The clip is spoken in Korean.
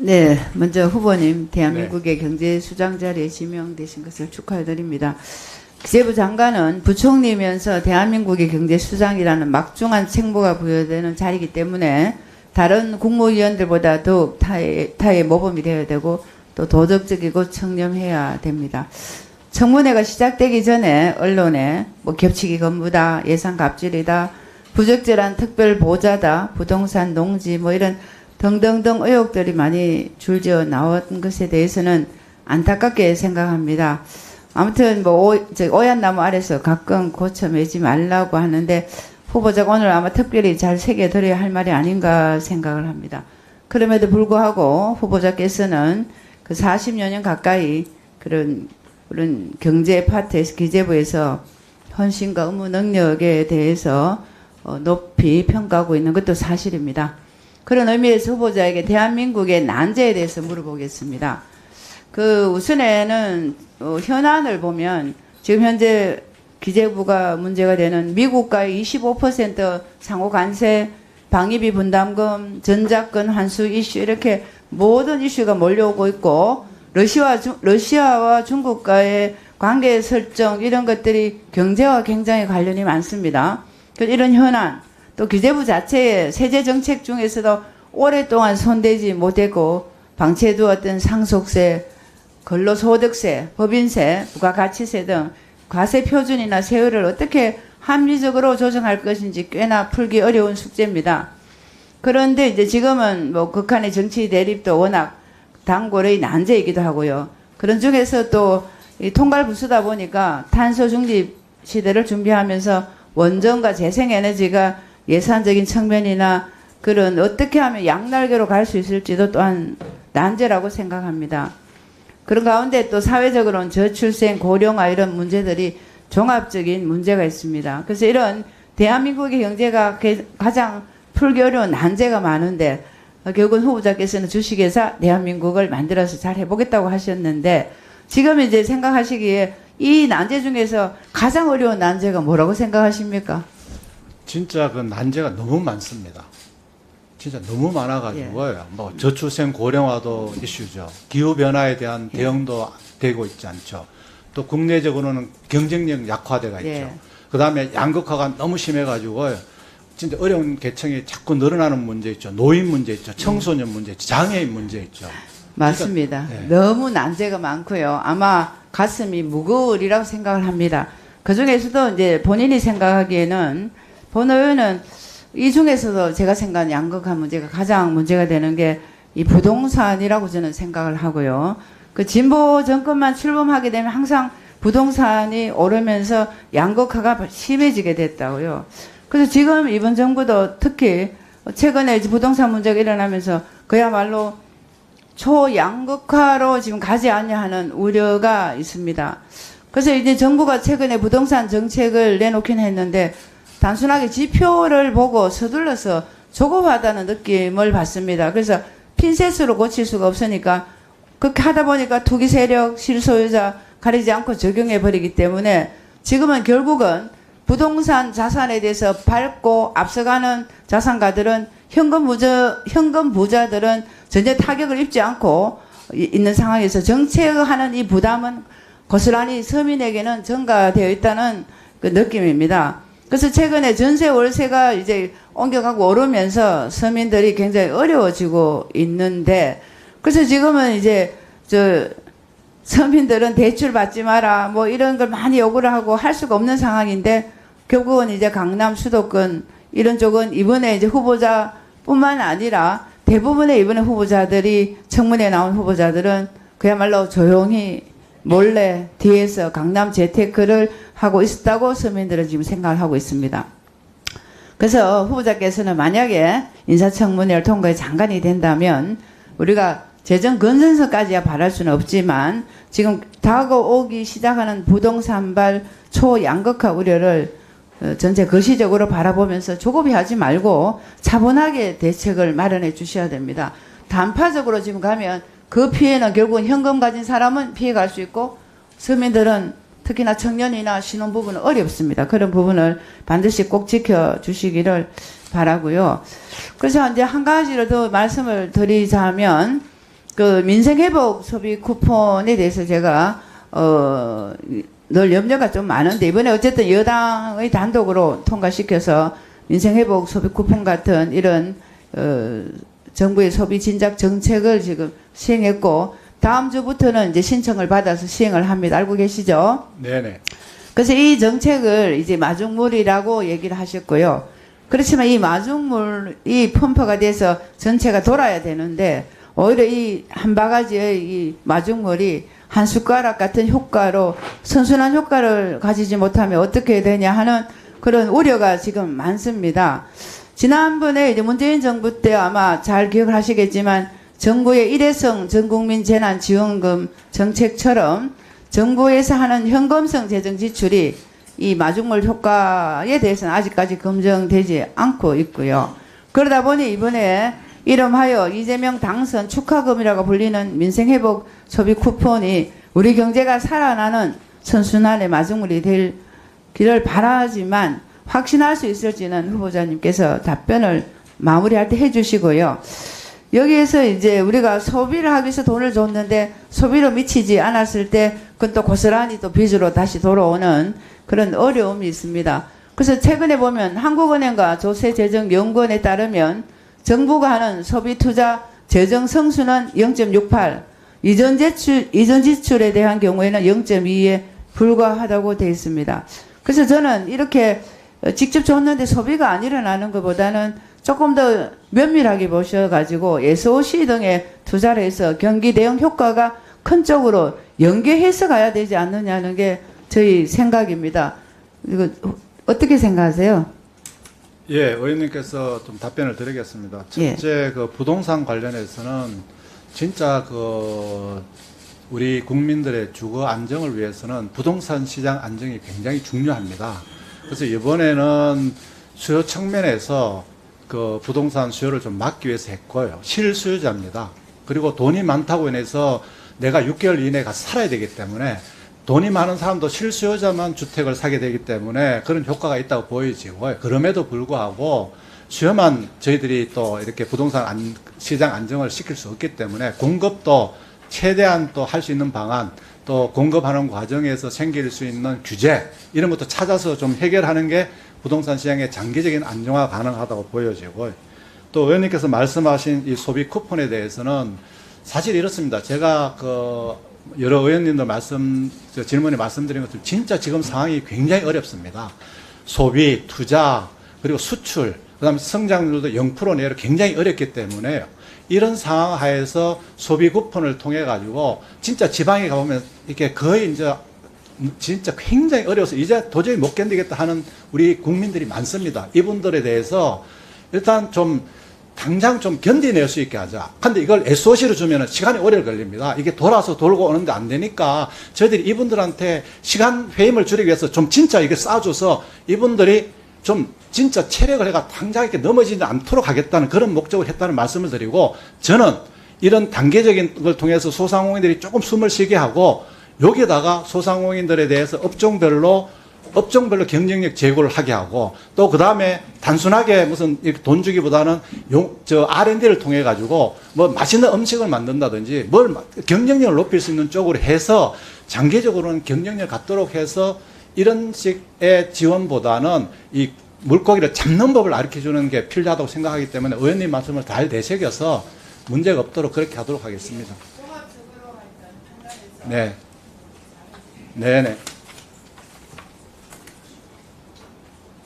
네, 먼저 후보님 대한민국의 네. 경제 수장 자리에 지명되신 것을 축하드립니다. 기재부 장관은 부총리면서 대한민국의 경제 수장이라는 막중한 책무가 부여되는 자리이기 때문에 다른 국무위원들보다 더욱 타의 모범이 되어야 되고 또 도덕적이고 청렴해야 됩니다. 청문회가 시작되기 전에 언론에 겹치기 건무다, 예산 갑질이다, 부적절한 특별 보좌다, 부동산 농지 이런 등등등 의혹들이 많이 줄지어 나온 것에 대해서는 안타깝게 생각합니다. 아무튼 오얏 나무 아래서 가끔 고쳐 매지 말라고 하는데 후보자가 오늘 아마 특별히 잘 새겨드려야 할 말이 아닌가 생각을 합니다. 그럼에도 불구하고 후보자께서는 그 40여 년 가까이 그런 경제 파트에서 기재부에서 헌신과 업무 능력에 대해서 높이 평가하고 있는 것도 사실입니다. 그런 의미에서 후보자에게 대한민국의 난제에 대해서 물어보겠습니다. 우선에는 현안을 보면 지금 현재 기재부가 문제가 되는 미국과의 25% 상호 관세, 방위비 분담금, 전작권 환수 이슈 이렇게 모든 이슈가 몰려오고 있고 러시아와 중국과의 관계 설정 이런 것들이 경제와 굉장히 관련이 많습니다. 이런 현안 또 기재부 자체의 세제 정책 중에서도 오랫동안 손대지 못했고 방치해두었던 상속세, 근로소득세, 법인세, 부가가치세 등 과세 표준이나 세율을 어떻게 합리적으로 조정할 것인지 꽤나 풀기 어려운 숙제입니다. 그런데 이제 지금은 극한의 정치 대립도 워낙 단골의 난제이기도 하고요. 그런 중에서 또 이 통발부수다 보니까 탄소 중립 시대를 준비하면서 원전과 재생에너지가 예산적인 측면이나 그런 어떻게 하면 양날개로 갈 수 있을지도 또한 난제라고 생각합니다. 그런 가운데 또 사회적으로는 저출생, 고령화 이런 문제들이 종합적인 문제가 있습니다. 그래서 이런 대한민국의 경제가 가장 풀기 어려운 난제가 많은데 결국은 후보자께서는 주식회사 대한민국을 만들어서 잘 해보겠다고 하셨는데 지금 이제 생각하시기에 이 난제 중에서 가장 어려운 난제가 뭐라고 생각하십니까? 진짜 그 난제가 너무 많습니다. 진짜 너무 많아가지고요. 저출생 고령화도 이슈죠. 기후변화에 대한 대응도 되고 있지 않죠. 또 국내적으로는 경쟁력 약화되가 있죠. 그 다음에 양극화가 너무 심해가지고요. 진짜 어려운 계층이 자꾸 늘어나는 문제 있죠. 노인 문제 있죠. 청소년 문제 있죠. 장애인 문제 있죠. 맞습니다. 그러니까, 너무 난제가 많고요. 아마 가슴이 무거우리라고 생각을 합니다. 그 중에서도 이제 본인이 생각하기에는 본 의원은 이 중에서도 제가 생각하는 양극화 문제가 가장 문제가 되는 게 이 부동산이라고 저는 생각을 하고요. 그 진보 정권만 출범하게 되면 항상 부동산이 오르면서 양극화가 심해지게 됐다고요. 그래서 지금 이번 정부도 특히 최근에 이제 부동산 문제가 일어나면서 그야말로 초양극화로 지금 가지 않냐 하는 우려가 있습니다. 그래서 이제 정부가 최근에 부동산 정책을 내놓긴 했는데 단순하게 지표를 보고 서둘러서 조급하다는 느낌을 받습니다. 그래서 핀셋으로 고칠 수가 없으니까 그렇게 하다 보니까 투기 세력, 실소유자 가리지 않고 적용해 버리기 때문에 지금은 결국은 부동산 자산에 대해서 밟고 앞서가는 자산가들은 현금 부자들은 전혀 타격을 입지 않고 있는 상황에서 정책하는 이 부담은 고스란히 서민에게는 전가되어 있다는 그 느낌입니다. 그래서 최근에 전세 월세가 이제 옮겨가고 오르면서 서민들이 굉장히 어려워지고 있는데 그래서 지금은 이제 서민들은 대출 받지 마라 이런 걸 많이 요구를 하고 할 수가 없는 상황인데 결국은 이제 강남 수도권 이런 쪽은 이번에 이제 후보자뿐만 아니라 대부분의 이번에 후보자들이 청문회에 나온 후보자들은 그야말로 조용히 몰래 뒤에서 강남 재테크를 하고 있었다고 서민들은 지금 생각을 하고 있습니다. 그래서 후보자께서는 만약에 인사청문회를 통과해 장관이 된다면 우리가 재정 건전성까지야 바랄 수는 없지만 지금 다가오기 시작하는 부동산발 초양극화 우려를 전체 거시적으로 바라보면서 조급히 하지 말고 차분하게 대책을 마련해 주셔야 됩니다. 단파적으로 지금 가면 그 피해는 결국은 현금 가진 사람은 피해갈 수 있고 서민들은 특히나 청년이나 신혼부부는 어렵습니다. 그런 부분을 반드시 꼭 지켜주시기를 바라고요. 그래서 이제 한 가지를 더 말씀을 드리자면 그 민생회복 소비 쿠폰에 대해서 제가 늘 염려가 좀 많은데 이번에 어쨌든 여당의 단독으로 통과시켜서 민생회복 소비 쿠폰 같은 이런 정부의 소비 진작 정책을 지금 시행했고 다음 주부터는 이제 신청을 받아서 시행을 합니다. 알고 계시죠? 네네. 그래서 이 정책을 이제 마중물이라고 얘기를 하셨고요. 그렇지만 이 마중물이 펌프가 돼서 전체가 돌아야 되는데 오히려 이 한 바가지의 이 마중물이 한 숟가락 같은 효과로 선순환 효과를 가지지 못하면 어떻게 되냐 하는 그런 우려가 지금 많습니다. 지난번에 이제 문재인 정부 때 아마 잘 기억을 하시겠지만 정부의 일회성 전국민 재난지원금 정책처럼 정부에서 하는 현금성 재정 지출이 이 마중물 효과에 대해서는 아직까지 검증되지 않고 있고요. 그러다 보니 이번에 이름하여 이재명 당선 축하금이라고 불리는 민생회복 소비 쿠폰이 우리 경제가 살아나는 선순환의 마중물이 될 길을 바라지만 확신할 수 있을지는 후보자님께서 답변을 마무리할 때 해주시고요. 여기에서 이제 우리가 소비를 하기 위해서 돈을 줬는데 소비로 미치지 않았을 때 그건 또 고스란히 또 빚으로 다시 돌아오는 그런 어려움이 있습니다. 그래서 최근에 보면 한국은행과 조세재정연구원에 따르면 정부가 하는 소비 투자 재정 성수는 0.68, 이전 지출에 대한 경우에는 0.2에 불과하다고 되어 있습니다. 그래서 저는 이렇게 직접 줬는데 소비가 안 일어나는 것보다는 조금 더 면밀하게 보셔가지고 SOC 등에 투자를 해서 경기 대응 효과가 큰 쪽으로 연계해서 가야 되지 않느냐는 게 저희 생각입니다. 이거 어떻게 생각하세요? 예, 의원님께서 좀 답변을 드리겠습니다. 첫째, 그 부동산 관련해서는 진짜 우리 국민들의 주거 안정을 위해서는 부동산 시장 안정이 굉장히 중요합니다. 그래서 이번에는 수요 측면에서 그 부동산 수요를 좀 막기 위해서 했고요. 실수요자입니다. 그리고 돈이 많다고 인해서 내가 6개월 이내에 가서 살아야 되기 때문에 돈이 많은 사람도 실수요자만 주택을 사게 되기 때문에 그런 효과가 있다고 보여지고요. 그럼에도 불구하고 수요만 저희들이 또 이렇게 부동산 시장 안정을 시킬 수 없기 때문에 공급도 최대한 또 할 수 있는 방안, 또 공급하는 과정에서 생길 수 있는 규제 이런 것도 찾아서 좀 해결하는 게 부동산 시장의 장기적인 안정화가 가능하다고 보여지고요. 또 의원님께서 말씀하신 이 소비 쿠폰에 대해서는 사실 이렇습니다. 제가 여러 의원님들 질문에 말씀드린 것처럼 진짜 지금 상황이 굉장히 어렵습니다. 소비, 투자, 그리고 수출, 그 다음에 성장률도 0% 내로 굉장히 어렵기 때문에 이런 상황 하에서 소비 쿠폰을 통해 가지고 진짜 지방에 가보면 이렇게 거의 이제 진짜 굉장히 어려워서 이제 도저히 못 견디겠다 하는 우리 국민들이 많습니다. 이분들에 대해서 일단 좀 당장 좀 견디낼 수 있게 하자. 근데 이걸 SOC로 주면 시간이 오래 걸립니다. 이게 돌아서 돌고 오는데 안 되니까 저희들이 이분들한테 시간 회임을 줄이기 위해서 좀 진짜 이게 싸줘서 이분들이 좀 진짜 체력을 해가 당장 이렇게 넘어지지 않도록 하겠다는 그런 목적을 했다는 말씀을 드리고 저는 이런 단계적인 걸 통해서 소상공인들이 조금 숨을 쉬게 하고 여기에다가 소상공인들에 대해서 업종별로 경쟁력 제고를 하게 하고 또 그 다음에 단순하게 무슨 돈 주기보다는 R&D를 통해 가지고 뭐 맛있는 음식을 만든다든지 뭘 경쟁력을 높일 수 있는 쪽으로 해서 장기적으로는 경쟁력을 갖도록 해서 이런 식의 지원보다는 이 물고기를 잡는 법을 가르쳐 주는 게 필요하다고 생각하기 때문에 의원님 말씀을 잘 되새겨서 문제가 없도록 그렇게 하도록 하겠습니다. 네. 네네.